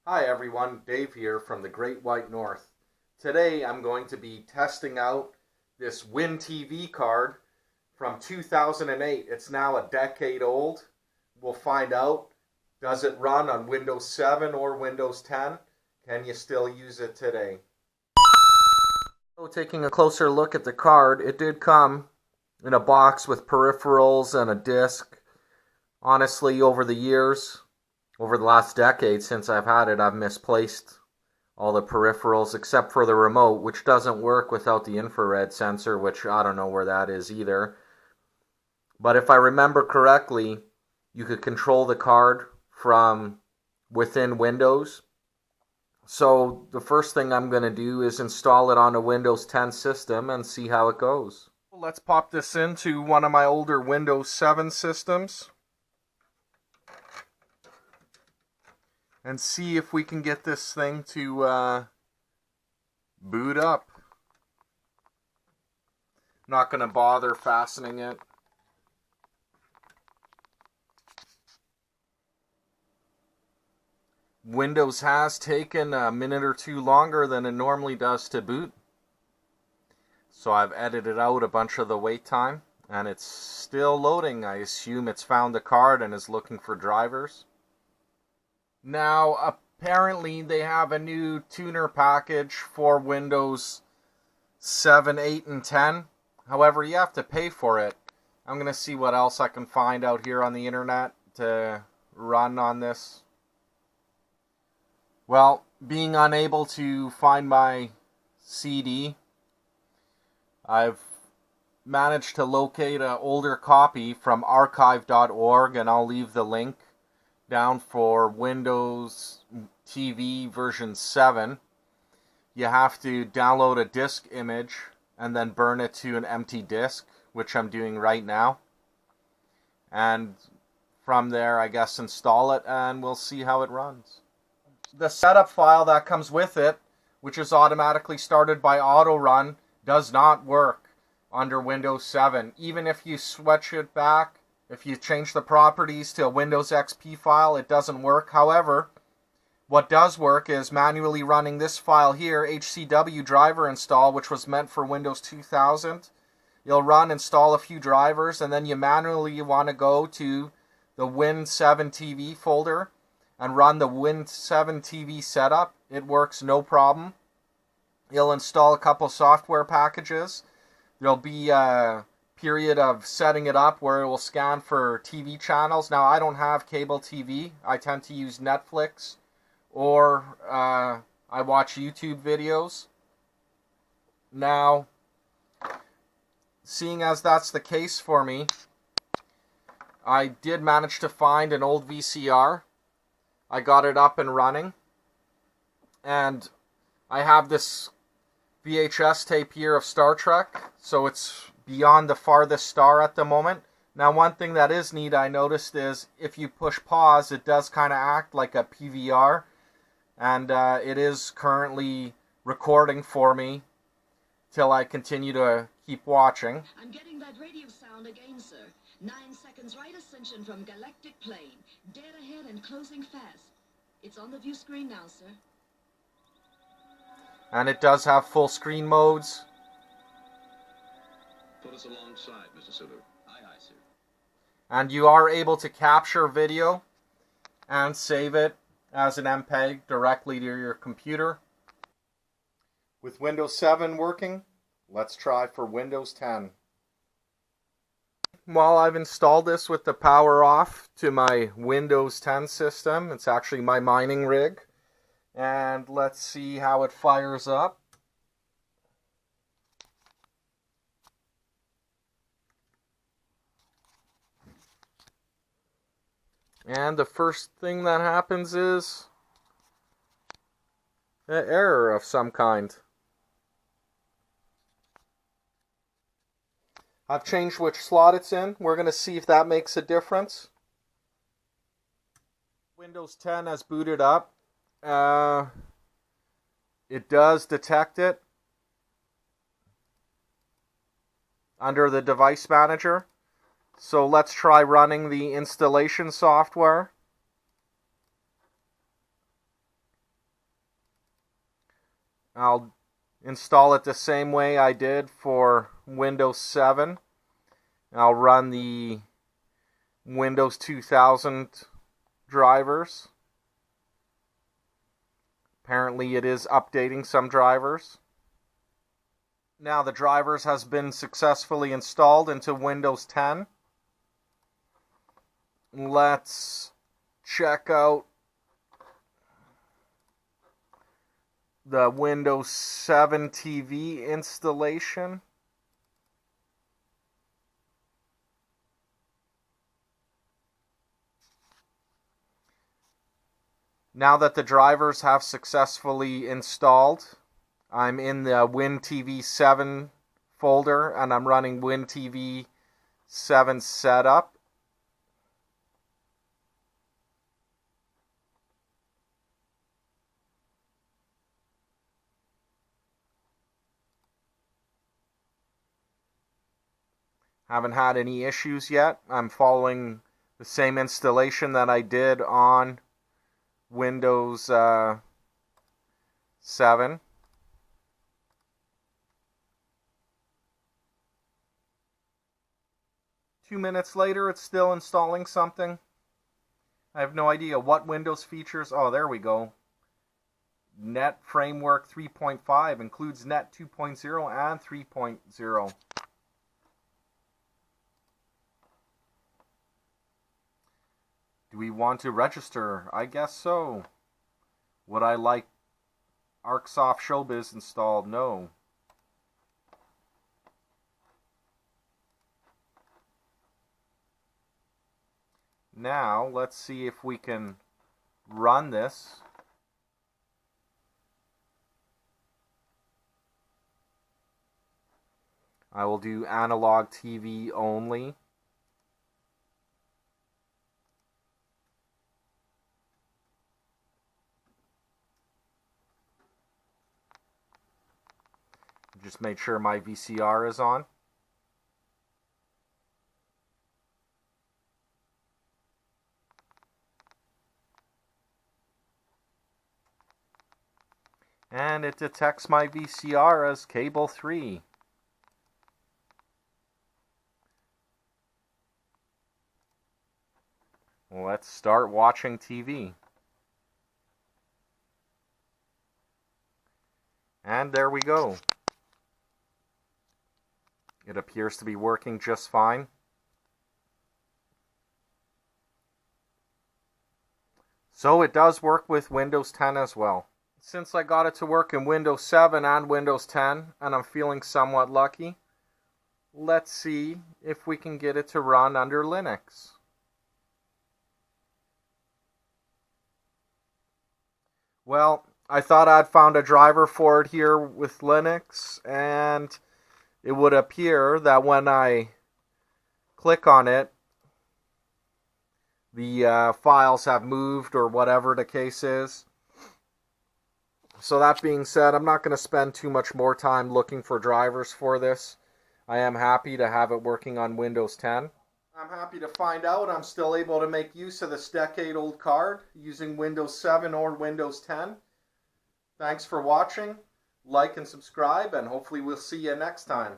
Hi everyone, Dave here from the Great White North. Today I'm going to be testing out this Win TV card from 2008. It's now a decade old. We'll find out, does it run on Windows 7 or Windows 10? Can you still use it today? So taking a closer look at the card, it did come in a box with peripherals and a disc. Honestly, over the years, over the last decade since I've had it, I've misplaced all the peripherals except for the remote, which doesn't work without the infrared sensor, which I don't know where that is either. But if I remember correctly, you could control the card from within Windows. So the first thing I'm going to do is install it on a Windows 10 system and see how it goes. Let's pop this into one of my older Windows 7 systems and see if we can get this thing to boot up. Not going to bother fastening it. Windows has taken a minute or two longer than it normally does to boot. So I've edited out a bunch of the wait time, and it's still loading. I assume it's found the card and is looking for drivers. Now, apparently they have a new tuner package for Windows 7, 8, and 10. However, you have to pay for it. I'm going to see what else I can find out here on the internet to run on this. Well, being unable to find my CD, I've managed to locate an older copy from archive.org, and I'll leave the link down for Windows TV version 7. You have to download a disk image and then burn it to an empty disk, which I'm doing right now. And from there, I guess, install it and we'll see how it runs. The setup file that comes with it, which is automatically started by AutoRun, does not work under Windows 7. Even if you switch it back, if you change the properties to a Windows XP file, it doesn't work. However, what does work is manually running this file here, HCW driver install, which was meant for Windows 2000. You'll run, install a few drivers, and then you manually want to go to the Win7 TV folder and run the Win7 TV setup. It works no problem. You'll install a couple software packages. There'll be a period of setting it up where it will scan for TV channels. Now, I don't have cable TV. I tend to use Netflix, or I watch YouTube videos. Now, seeing as that's the case for me, I did manage to find an old VCR. I got it up and running, and I have this VHS tape here of Star Trek, so it's beyond the farthest star at the moment. Now, one thing that is neat I noticed is if you push pause, it does kind of act like a PVR, and it is currently recording for me till I continue to keep watching. I'm getting that radio sound again, sir. 9 seconds right ascension from galactic plane. Dead ahead and closing fast. It's on the view screen now, sir. And it does have full screen modes. Put us alongside, Mr. Sulu. Aye, aye, sir. And you are able to capture video and save it as an MPEG directly to your computer. With Windows 7 working, let's try for Windows 10. While I've installed this with the power off to my Windows 10 system, it's actually my mining rig. And let's see how it fires up. And the first thing that happens is an error of some kind. I've changed which slot it's in. We're going to see if that makes a difference. Windows 10 has booted up. It does detect it under the device manager. So let's try running the installation software. I'll install it the same way I did for Windows 7. I'll run the Windows 2000 drivers. Apparently it is updating some drivers. Now the drivers has been successfully installed into Windows 10. Let's check out the Windows 7 TV installation. Now that the drivers have successfully installed, I'm in the WinTV 7 folder and I'm running WinTV 7 setup. Haven't had any issues yet. I'm following the same installation that I did on Windows 7. Two minutes later, it's still installing something. I have no idea what Windows features. Oh, there we go. Net Framework 3.5 includes Net 2.0 and 3.0. Do we want to register? I guess so. Would I like ArcSoft Showbiz installed? No. Now, let's see if we can run this. I will do analog TV only. Just make sure my VCR is on. And it detects my VCR as cable 3. Let's start watching TV. And there we go. It appears to be working just fine. So it does work with Windows 10 as well. Since I got it to work in Windows 7 and Windows 10, and I'm feeling somewhat lucky, let's see if we can get it to run under Linux. Well, I thought I'd found a driver for it here with Linux, and it would appear that when I click on it, the files have moved or whatever the case is. So that being said, I'm not going to spend too much more time looking for drivers for this. I am happy to have it working on Windows 10. I'm happy to find out I'm still able to make use of this decade-old card using Windows 7 or Windows 10. Thanks for watching. Like and subscribe, and hopefully we'll see you next time.